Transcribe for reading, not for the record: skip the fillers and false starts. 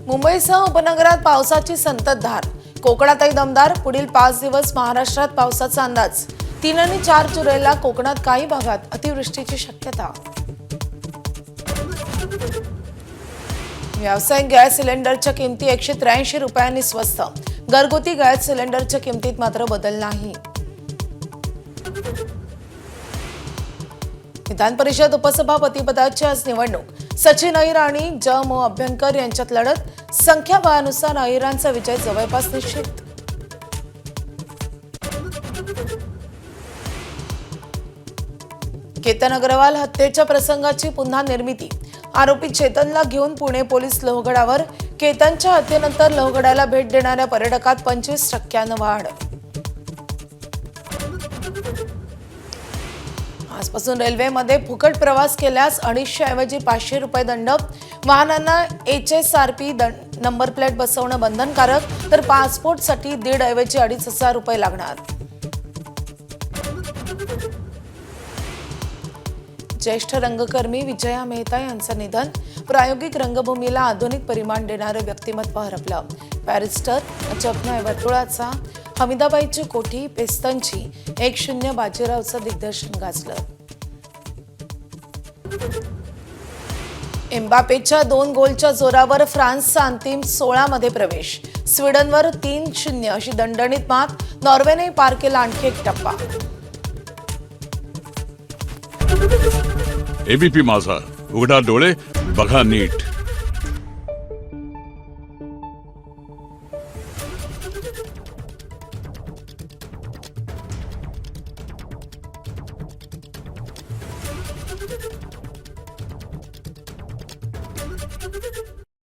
मुंबईसह उपनगरात पावसाची संततधार। कोकणातही दमदार। पुढील 5 दिवस महाराष्ट्रात पावसाचा अंदाज। 3 आणि 4 जुलैला कोकणात काही भागात अतिवृष्टीची शक्यता। व्यावसायिक गॅस सिलेंडरच्या किमती 183 रुपयांनी स्वस्त। घरगुती गॅस सिलेंडरच्या किमतीत मात्र बदल नाही। विधान परिषद उपसभापतीपदाची आज निवडणूक। सचिन अहिर आणि ज.म. अभ्यंकर यांच्यात लढत। संख्याबळानुसार अहिरांचा विजय जवळपास निश्चित। केतन अग्रवाल हत्येच्या प्रसंगाची पुन्हा निर्मिती। आरोपी चेतनला घेऊन पुणे पोलीस लोहगडावर। केतनच्या हत्येनंतर लोहगडाला भेट देणाऱ्या पर्यटकात 25% वाढ। आजपासून रेल्वेमध्ये फुकट प्रवास केल्यास 250 ऐवजी 500 रुपये दंड। वाहनांना HSRP नंबर प्लेट बसवणं बंधनकारक, तर पासपोर्टसाठी 1.5 ऐवजी 2,500 रुपये लागणार। ज्येष्ठ रंगकर्मी विजया मेहता यांचं निधन। प्रायोगिक रंगभूमीला आधुनिक परिमाण देणारं व्यक्तिमत्व हरपलं। बॅरिस्टर अजबनाय वर्तुळाचा हमीदाबाईची कोठी पेस्तनची 1-0 बाजीरावचं दिग्दर्शन गाजलं। एम्बापेच्या 2 गोलच्या जोरावर फ्रान्सचा अंतिम 16 मध्ये प्रवेश। स्वीडनवर 3-0 अशी दणदणीत मात। नॉर्वेने पार केला आणखी एक टप्पा। एबीपी माझा, उघडा डोळे बघा नीट।